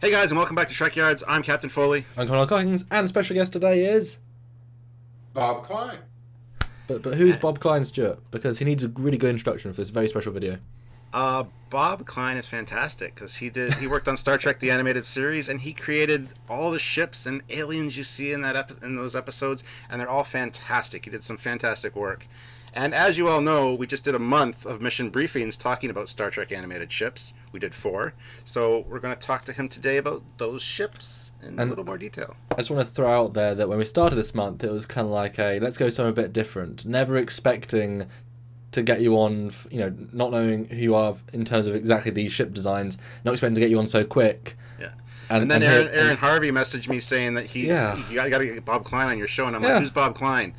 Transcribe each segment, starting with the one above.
Hey guys, and welcome back to Trekyards. I'm Captain Foley. I'm Connor Coggins, and special guest today is... Bob Kline. But who's Bob Kline, Stuart? Because he needs a really good introduction for this very special video. Bob Kline is fantastic because he worked on Star Trek the Animated Series, and he created all the ships and aliens you see in in those episodes, and they're all fantastic. He did some fantastic work. And as you all know, we just did a month of mission briefings talking about Star Trek animated ships. We did 4. So we're going to talk to him today about those ships in a little more detail. I just want to throw out there that when we started this month, it was kind of like let's go somewhere a bit different. Never expecting to get you on, not knowing who you are in terms of exactly these ship designs, not expecting to get you on so quick. Yeah. And then Aaron Harvey messaged me saying that you got to get Bob Kline on your show. And I'm like, who's Bob Kline?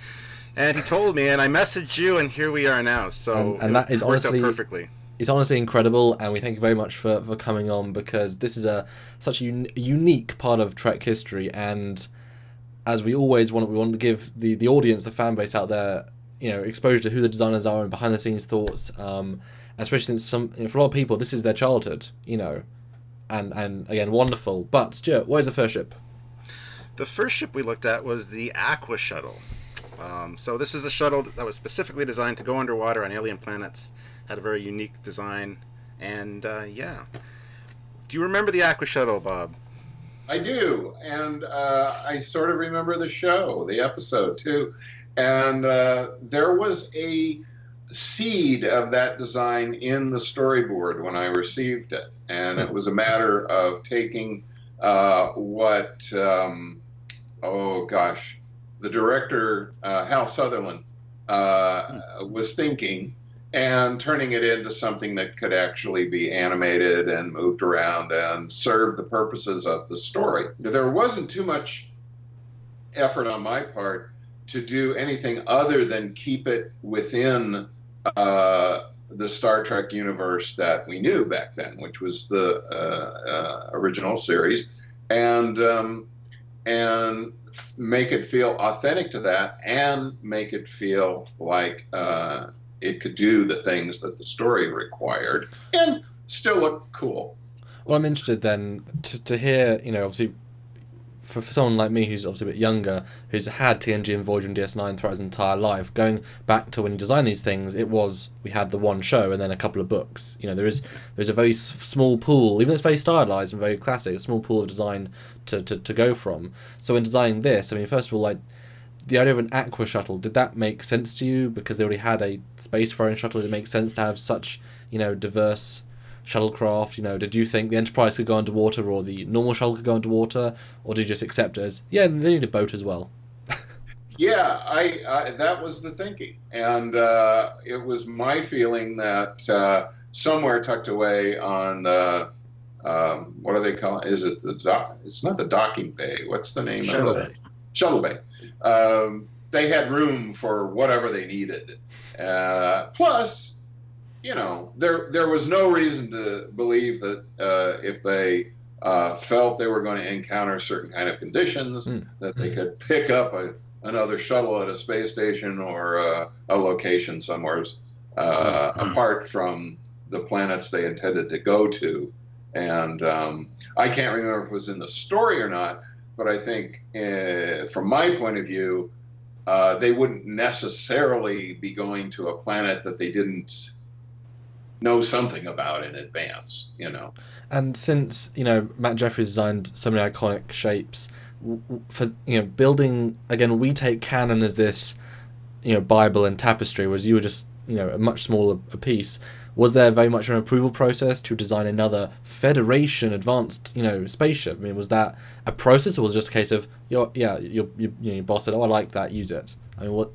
And he told me, and I messaged you, and here we are now. So and that is honestly out perfectly. It's honestly incredible, and we thank you very much for coming on, because this is such a unique part of Trek history, and as we always want, we want to give the audience, the fan base out there, exposure to who the designers are and behind the scenes thoughts, especially since for a lot of people this is their childhood, and again, wonderful. But Stuart, what is the first ship? The first ship we looked at was the Aqua Shuttle. So this is a shuttle that was specifically designed to go underwater on alien planets. Had a very unique design, and do you remember the Aqua Shuttle, Bob? I do, and I sort of remember the show, the episode too, and there was a seed of that design in the storyboard when I received it, and it was a matter of taking the director, Hal Sutherland, was thinking, and turning it into something that could actually be animated and moved around and serve the purposes of the story. There wasn't too much effort on my part to do anything other than keep it within the Star Trek universe that we knew back then, which was the original series, and make it feel authentic to that, and make it feel like it could do the things that the story required and still look cool. Well, I'm interested then to hear, obviously, for someone like me who's obviously a bit younger, who's had TNG and Voyager and DS9 throughout his entire life, going back to when you designed these things, we had the one show and then a couple of books. There's a very small pool, even though it's very stylized and very classic, a small pool of design to go from. So in designing this, first of all, the idea of an Aqua Shuttle, did that make sense to you? Because they already had a space-faring shuttle, did it make sense to have such, diverse shuttlecraft? Did you think the Enterprise could go underwater, or the normal shuttle could go underwater, or did you just accept it as, they need a boat as well? Yeah, I that was the thinking, and it was my feeling that somewhere tucked away on what do they call it? Is it the dock? It's not the docking bay. What's the name of it? Shuttle bay. They had room for whatever they needed. Plus, there was no reason to believe that if they felt they were going to encounter certain kind of conditions, that they could pick up another shuttle at a space station or a location somewhere apart from the planets they intended to go to. And I can't remember if it was in the story or not, but I think from my point of view, they wouldn't necessarily be going to a planet that they didn't know something about in advance, And since, Matt Jeffries designed so many iconic shapes, for, building, again, we take canon as this, Bible and tapestry, whereas you were just, a much smaller piece. Was there very much an approval process to design another Federation advanced, spaceship? Was that a process, or was it just a case of, your boss said, "Oh, I like that, use it"? What?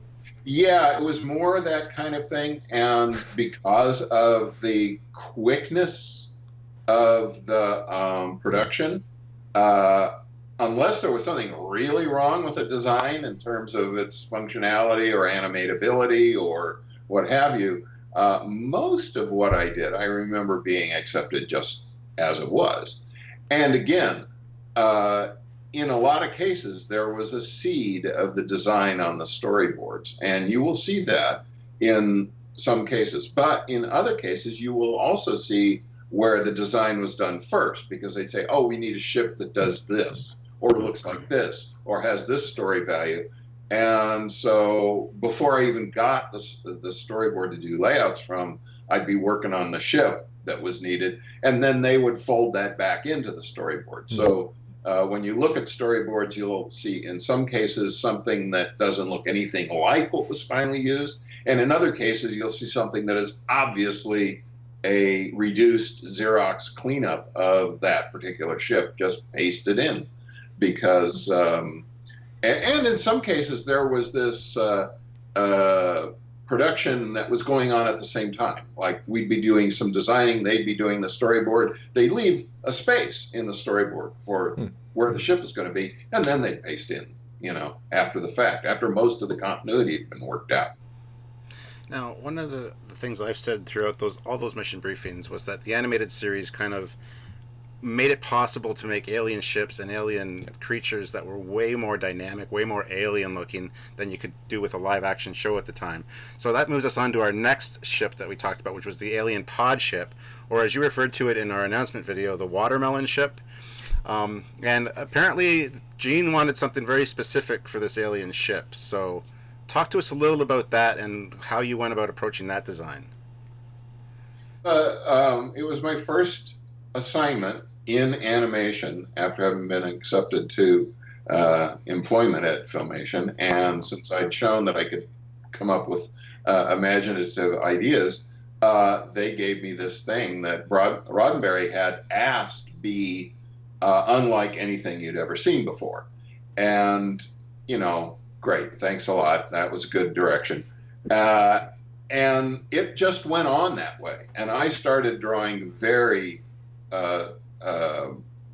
Yeah, it was more that kind of thing, and because of the quickness of the production, unless there was something really wrong with the design in terms of its functionality or animatability or what have you, most of what I did, I remember being accepted just as it was. And again, in a lot of cases, there was a seed of the design on the storyboards, and you will see that in some cases. But in other cases, you will also see where the design was done first, because they'd say, oh, we need a ship that does this, or looks like this, or has this story value. And so before I even got the storyboard to do layouts from, I'd be working on the ship that was needed, and then they would fold that back into the storyboard. So when you look at storyboards, you'll see in some cases something that doesn't look anything like what was finally used, and in other cases you'll see something that is obviously a reduced Xerox cleanup of that particular ship, just pasted in, because and in some cases there was this production that was going on at the same time. Like, we'd be doing some designing, they'd be doing the storyboard, they'd leave a space in the storyboard for where the ship is going to be, and then they'd paste in, after the fact, after most of the continuity had been worked out. Now, one of the things I've said throughout all those mission briefings was that the animated series kind of made it possible to make alien ships and alien creatures that were way more dynamic, way more alien looking than you could do with a live action show at the time. So that moves us on to our next ship that we talked about, which was the alien pod ship, or as you referred to it in our announcement video, the watermelon ship. And apparently Gene wanted something very specific for this alien ship. So talk to us a little about that and how you went about approaching that design. It was my first assignment in animation after having been accepted to employment at Filmation, and since I'd shown that I could come up with imaginative ideas, they gave me this thing that Roddenberry had asked be unlike anything you'd ever seen before. And, great, thanks a lot, that was a good direction. And it just went on that way, and I started drawing very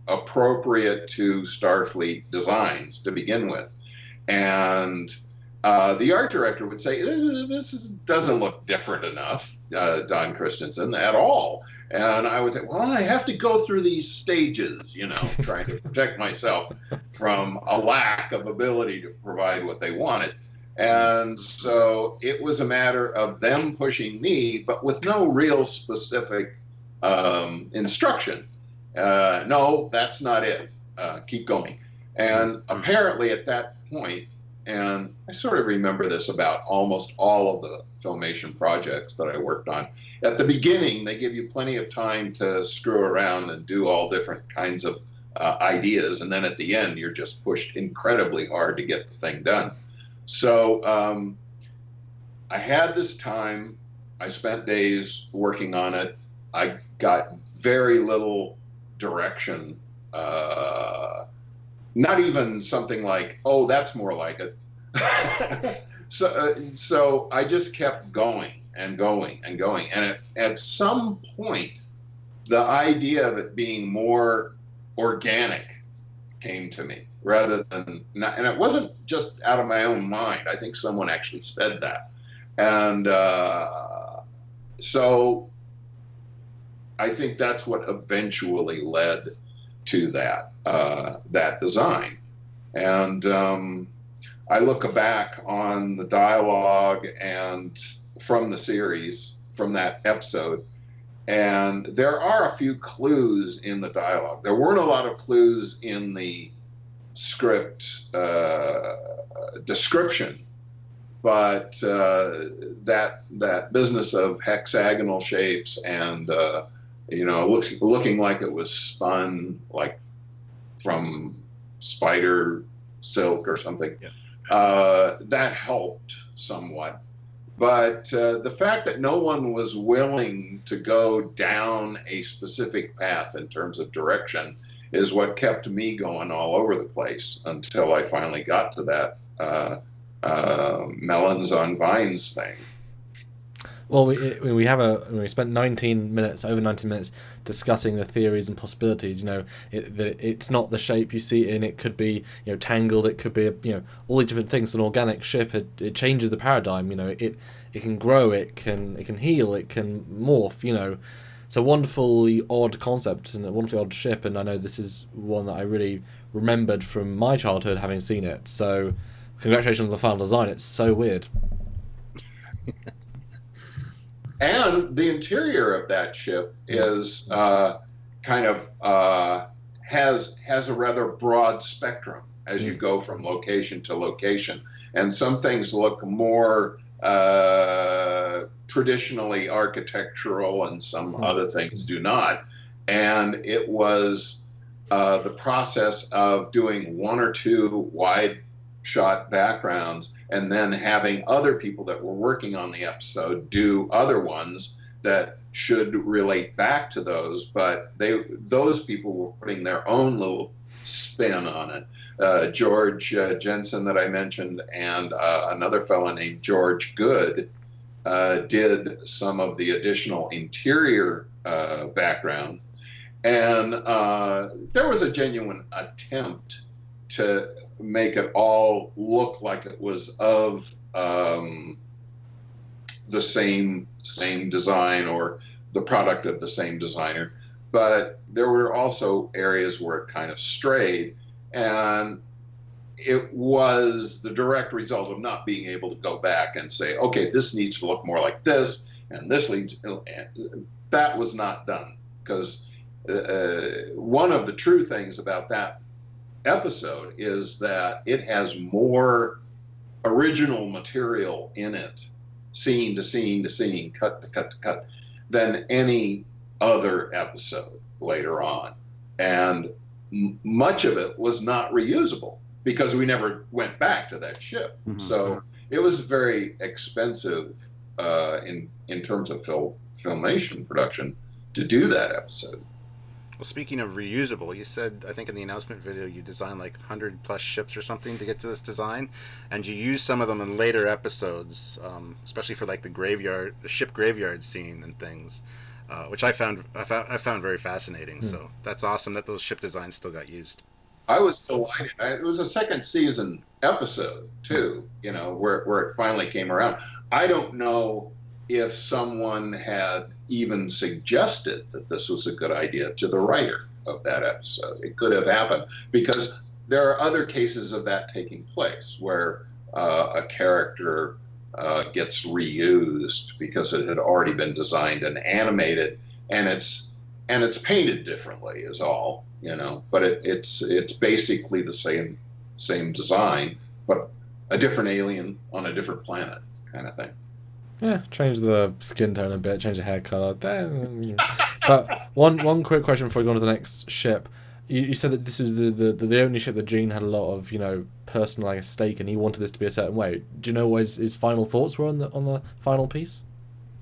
appropriate to Starfleet designs to begin with. And the art director would say, doesn't look different enough, Don Christensen, at all. And I would say, well, I have to go through these stages, trying to protect myself from a lack of ability to provide what they wanted. And so it was a matter of them pushing me, but with no real specific instruction. No, that's not it. Keep going. And apparently at that point, and I sort of remember this about almost all of the Filmation projects that I worked on, at the beginning they give you plenty of time to screw around and do all different kinds of ideas, and then at the end you're just pushed incredibly hard to get the thing done. So I had this time, I spent days working on it. I got very little direction, not even something like, oh, that's more like it. So I just kept going and going and going. And at some point, the idea of it being more organic came to me, rather than not, and it wasn't just out of my own mind. I think someone actually said that. And so I think that's what eventually led to that design. And I look back on the dialogue and from the series, from that episode, and there are a few clues in the dialogue. There weren't a lot of clues in the script description, but that business of hexagonal shapes and looking like it was spun like from spider silk or something, that helped somewhat. But the fact that no one was willing to go down a specific path in terms of direction is what kept me going all over the place until I finally got to that melons on vines thing. Well, we spent 19 minutes, over 19 minutes, discussing the theories and possibilities. It's not the shape you see it in. It could be, tangled. It could be, all these different things. An organic ship, it changes the paradigm. It can grow. It can heal. It can morph. It's a wonderfully odd concept and a wonderfully odd ship. And I know this is one that I really remembered from my childhood, having seen it. So, congratulations on the final design. It's so weird. And the interior of that ship is kind of has a rather broad spectrum as you go from location to location. And some things look more traditionally architectural, and some other things do not. And it was the process of doing one or two wide shot backgrounds and then having other people that were working on the episode do other ones that should relate back to those, but those people were putting their own little spin on it. George Jensen that I mentioned, and another fellow named George Good did some of the additional interior background, and there was a genuine attempt to make it all look like it was of the same design or the product of the same designer. But there were also areas where it kind of strayed, and it was the direct result of not being able to go back and say, okay, this needs to look more like this, and this needs. That was not done, because one of the true things about that episode is that it has more original material in it, scene to scene to scene, cut to cut to cut, than any other episode later on. And much of it was not reusable because we never went back to that ship. Mm-hmm. So it was very expensive in terms of filmation production to do that episode. Well, speaking of reusable, you said, I think in the announcement video, you designed like 100 plus ships or something to get to this design, and you used some of them in later episodes, especially for like the ship graveyard scene and things, which I found very fascinating. So that's awesome that those ship designs still got used. I was delighted. It was a second season episode too, where it finally came around. I don't know if someone had even suggested that this was a good idea to the writer of that episode. It could have happened, because there are other cases of that taking place where a character gets reused because it had already been designed and animated, and it's painted differently is all, but it's basically the same design, but a different alien on a different planet kind of thing. Yeah, change the skin tone a bit, change the hair colour. But one quick question before we go on to the next ship. You said that this is the only ship that Gene had a lot of, personal stake in. He wanted this to be a certain way. Do you know what his final thoughts were on the final piece?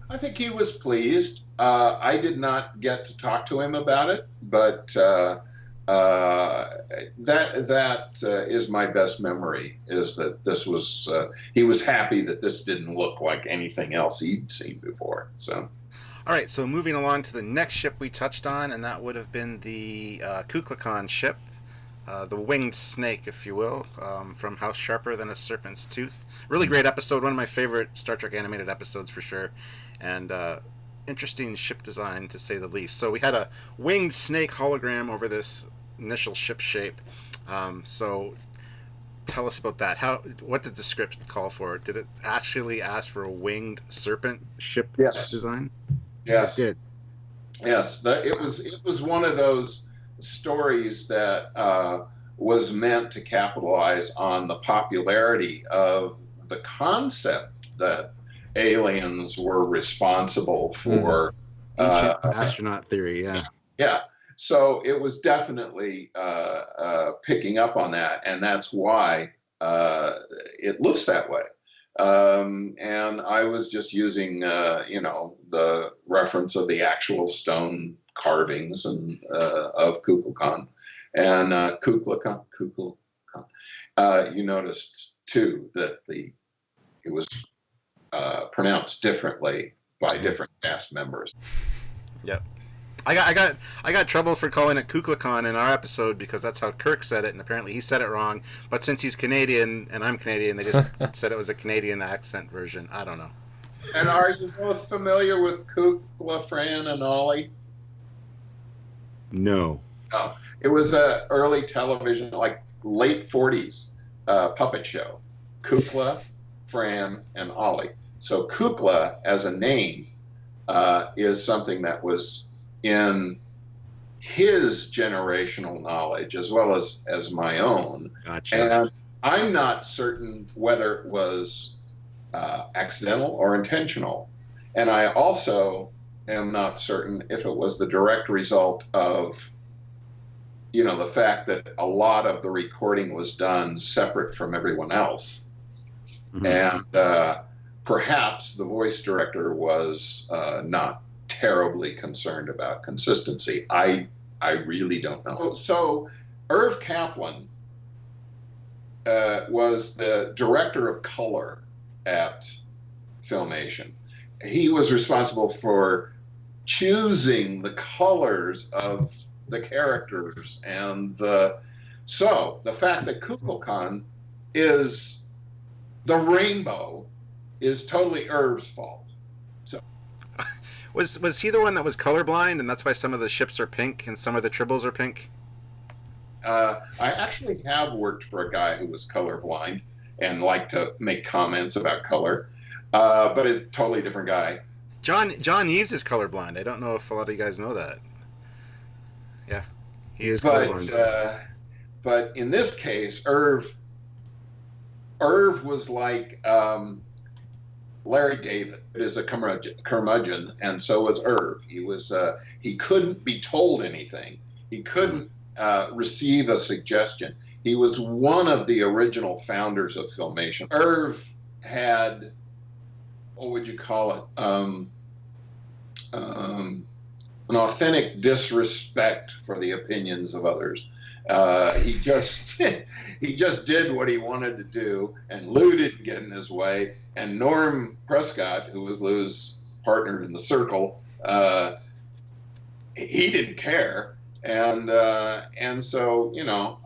I think he was pleased. I did not get to talk to him about it, but that is my best memory, is that this was he was happy that this didn't look like anything else he'd seen before. So all right, so moving along to the next ship we touched on, and that would have been the Kukla ship, the winged snake, if you will, from House Sharper Than a Serpent's Tooth. Really great episode, one of my favorite Star Trek animated episodes for sure, and interesting ship design to say the least. So we had a winged snake hologram over this initial ship shape. So tell us about that. What did the script call for? Did it actually ask for a winged serpent ship design? Yes. It did. Yes. It was one of those stories that was meant to capitalize on the popularity of the concept that aliens were responsible for astronaut theory. Yeah. So it was definitely picking up on that, and that's why it looks that way. And I was just using, the reference of the actual stone carvings and of Kukla and Kukla. You noticed too that it was pronounced differently by different cast members. Yep. I got trouble for calling it Kukla in our episode because that's how Kirk said it, and apparently he said it wrong. But since he's Canadian and I'm Canadian, they just said it was a Canadian accent version. I don't know. And are you both familiar with Kukla, Fran, and Ollie? No. Oh, it was a early television, like late 40s puppet show. Kukla, Fran, and Ollie. So Kukla, as a name, is something that was in his generational knowledge as well as my own. Gotcha. And I'm not certain whether it was accidental or intentional. And I also am not certain if it was the direct result of, the fact that a lot of the recording was done separate from everyone else. Mm-hmm. And perhaps the voice director was not terribly concerned about consistency. I really don't know. So Irv Kaplan was the director of color at Filmation. He was responsible for choosing the colors of the characters, and so the fact that Kukla is the rainbow is totally Irv's fault. So was he the one that was colorblind, and that's why some of the ships are pink and some of the tribbles are pink? I actually have worked for a guy who was colorblind and liked to make comments about color, but a totally different guy. John Eves is colorblind. I don't know if a lot of you guys know that. Yeah, he is colorblind. But in this case, Irv was like Larry David is a curmudgeon, and so was Irv. He couldn't be told anything. He couldn't receive a suggestion. He was one of the original founders of Filmation. Irv had, what would you call it? An authentic disrespect for the opinions of others. He just did what he wanted to do, and Lou didn't get in his way. And Norm Prescott, who was Lou's partner in the circle, he didn't care. And so,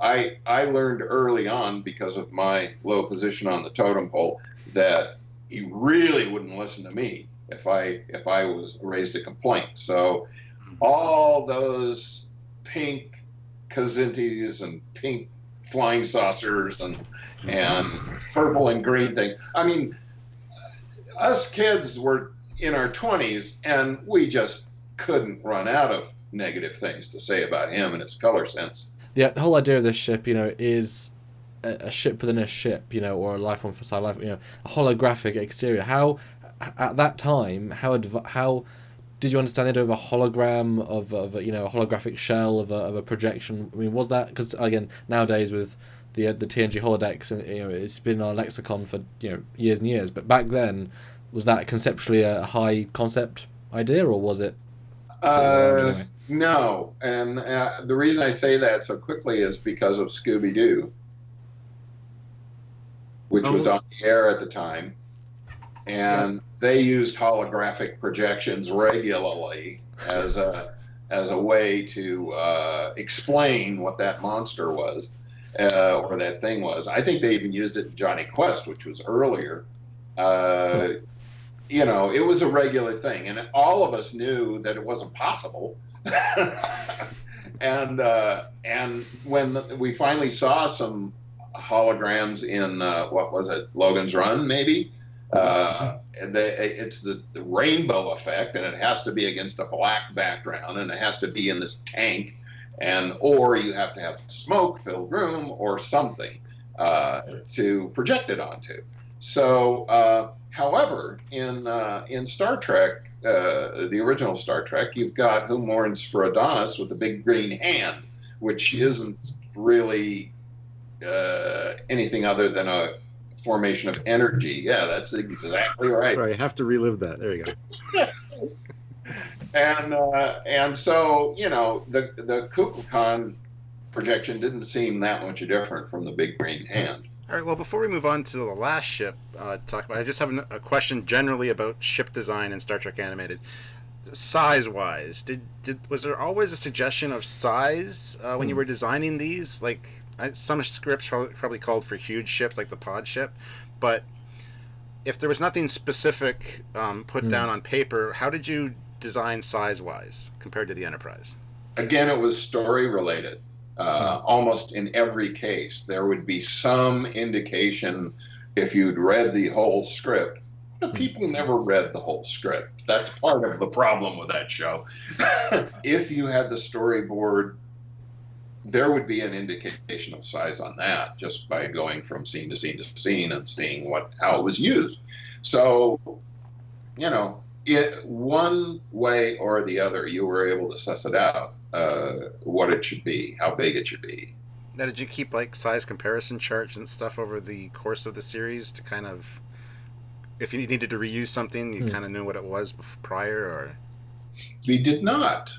I learned early on, because of my low position on the totem pole, that he really wouldn't listen to me if I was raised a complaint. So all those pink Kazintis and pink flying saucers and purple and green thing. I mean, us kids were in our 20s, and we just couldn't run out of negative things to say about him and his color sense. Yeah, the whole idea of this ship, is a ship within a ship, or a life form for life, a holographic exterior. How, at that time, how did you understand the idea of a hologram, of a holographic shell of a projection? I mean, was that, because again, nowadays with the TNG holodecks, and it's been in our lexicon for years and years, but back then, was that conceptually a high concept idea, or was it? No, and the reason I say that so quickly is because of Scooby-Doo, which was on the air at the time, and they used holographic projections regularly as a way to explain what that monster was, or that thing was. I think they even used it in Johnny Quest, which was earlier. It was a regular thing, and all of us knew that it wasn't possible. And when we finally saw some holograms in what was it, Logan's Run, maybe? It's the rainbow effect, and it has to be against a black background, and it has to be in this tank, or you have to have smoke-filled room or something to project it onto. So, however, in Star Trek, the original Star Trek, you've got Who Mourns for Adonis with the big green hand, which isn't really anything other than a formation of energy. Yeah, that's exactly right. Sorry, I have to relive that. There you go. And so, the Kukla projection didn't seem that much different from the big green hand. All right, well, before we move on to the last ship to talk about, I just have a question generally about ship design in Star Trek Animated. Size-wise, was there always a suggestion of size when you were designing these? Like, some scripts probably called for huge ships, like the pod ship, but if there was nothing specific put down on paper, how did you design size-wise compared to the Enterprise? Again, it was story-related. Almost in every case, there would be some indication, if you'd read the whole script, People never read the whole script. That's part of the problem with that show. If you had the storyboard, there would be an indication of size on that just by going from scene to scene to scene and seeing how it was used. So, one way or the other, you were able to suss it out, what it should be, how big it should be. Now, did you keep like size comparison charts and stuff over the course of the series to kind of, if you needed to reuse something, you kind of knew what it was prior, or? We did not.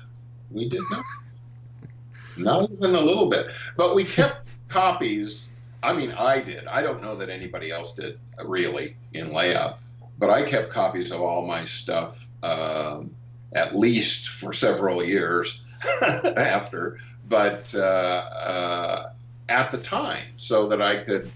Not even a little bit. But we kept copies. I mean, I did. I don't know that anybody else did, really, in layup. But I kept copies of all my stuff, at least for several years after. But at the time, so that I could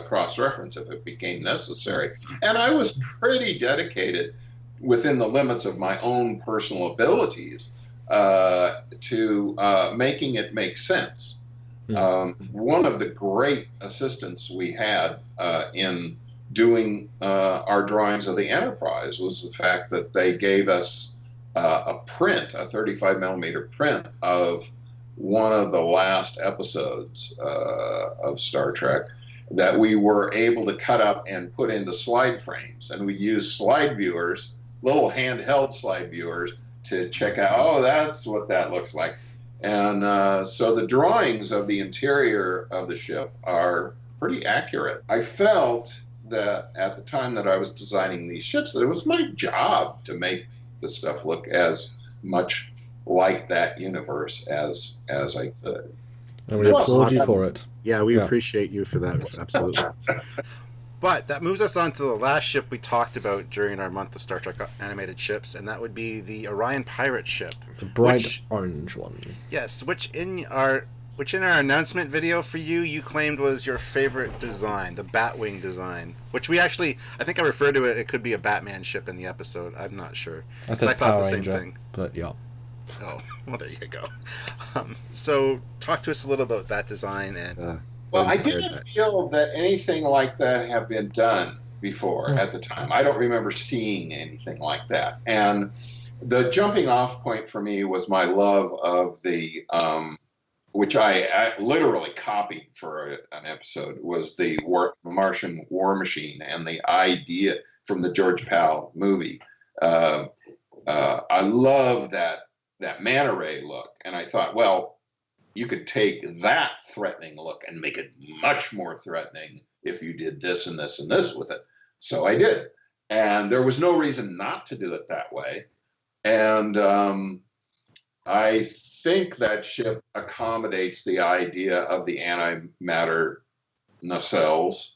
cross-reference if it became necessary. And I was pretty dedicated within the limits of my own personal abilities to making it make sense. One of the great assistants we had in doing our drawings of the Enterprise was the fact that they gave us a 35 millimeter print of one of the last episodes of Star Trek that we were able to cut up and put into slide frames. And we used slide viewers, little handheld slide viewers, to check out, oh, that's what that looks like. And so the drawings of the interior of the ship are pretty accurate. I felt that at the time that I was designing these ships, that it was my job to make the stuff look as much like that universe as I could. And we applaud you for it. Yeah, we appreciate you for that. Absolutely. But that moves us on to the last ship we talked about during our month of Star Trek animated ships, and that would be the Orion Pirate ship. The bright orange one. Yes, which in our announcement video for you claimed was your favorite design, the Batwing design, which we actually, I think I referred to it could be a Batman ship in the episode. I'm not sure. I said I thought Power the same Ranger, thing. but yeah. Oh, well, there you go. So talk to us a little about that design. And well, I didn't feel that anything like that had been done before at the time. I don't remember seeing anything like that. And the jumping off point for me was my love of the, which I literally copied for an episode, was the Martian War Machine and the idea from the George Pal movie. I love that manta ray look. And I thought, well, you could take that threatening look and make it much more threatening if you did this and this and this with it. So I did. And there was no reason not to do it that way. And I think that ship accommodates the idea of the antimatter nacelles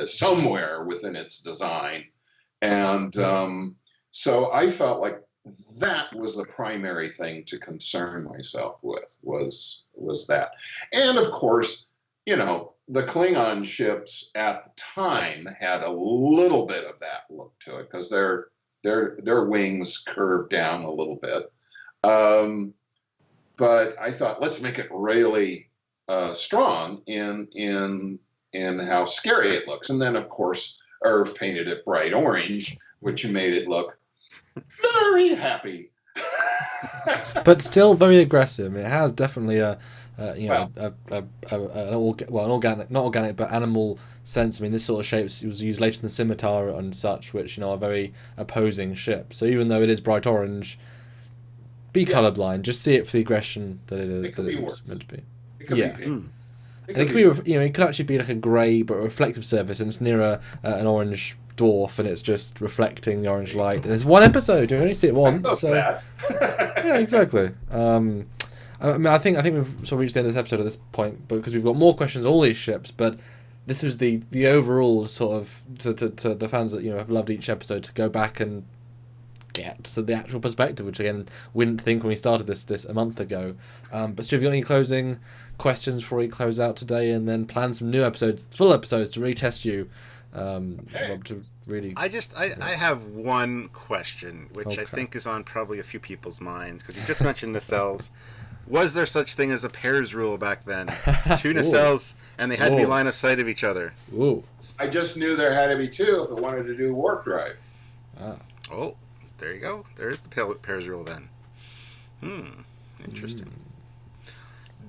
somewhere within its design. And so I felt like that was the primary thing to concern myself with, was that. And of course, the Klingon ships at the time had a little bit of that look to it, because their wings curved down a little bit. But I thought, let's make it really strong in how scary it looks. And then, of course, Irv painted it bright orange, which made it look very happy. But still very aggressive. It has definitely an organic, not organic, but animal sense. I mean, this sort of shape was used later in the Scimitar and such, which are very opposing ships. So even though it is bright orange, be colorblind. Just see it for the aggression that it is. That it's meant to be. It could be. It could actually be like a grey but a reflective surface, and it's near an orange dwarf, and it's just reflecting the orange light. And there's one episode, you only see it once. So yeah, exactly. I think we've sort of reached the end of this episode at this point, because we've got more questions on all these ships. But this was the overall sort of to the fans that have loved each episode, to go back and get to the actual perspective, which again we didn't think when we started this a month ago. But Stu, have you got any closing questions before we close out today, and then plan some new episodes, full episodes, to retest you? Rob, to really... I have one question, which I think is on probably a few people's minds, because you just mentioned nacelles. Was there such thing as a pairs rule back then? Two nacelles, and they had to be Whoa. line of sight of each other. Ooh. I just knew there had to be two if it wanted to do warp drive. Ah. Oh, there you go. There is the pairs rule then. Interesting.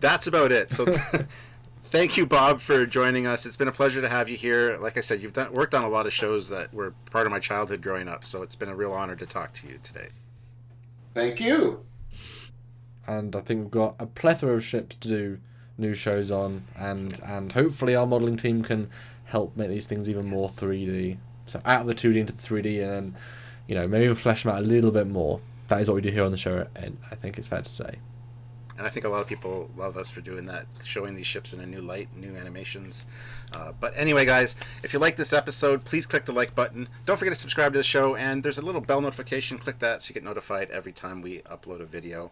That's about it. So thank you, Bob, for joining us. It's been a pleasure to have you here. Like I said, you've worked on a lot of shows that were part of my childhood growing up, so it's been a real honor to talk to you today. Thank you. And I think we've got a plethora of ships to do new shows on, and hopefully our modelling team can help make these things even more 3D. So out of the 2D into the 3D, and then, maybe even flesh them out a little bit more. That is what we do here on the show, and I think it's fair to say. And I think a lot of people love us for doing that, showing these ships in a new light, new animations. But anyway, guys, if you like this episode, please click the like button. Don't forget to subscribe to the show, and there's a little bell notification. Click that so you get notified every time we upload a video,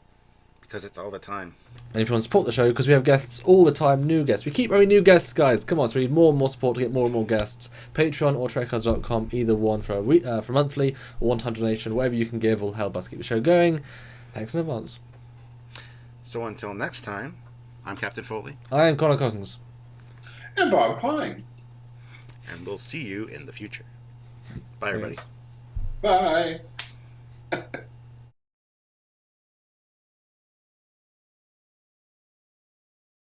because it's all the time. And if you want to support the show, because we have guests all the time, new guests. We keep having new guests, guys. Come on, so we need more and more support to get more and more guests. Patreon or Trekyards.com, either one for monthly or one-time donation. Whatever you can give will help us keep the show going. Thanks in advance. So until next time, I'm Captain Foley. I am Connor Cockins. And Bob Kline. And we'll see you in the future. Bye, everybody. Yes. Bye.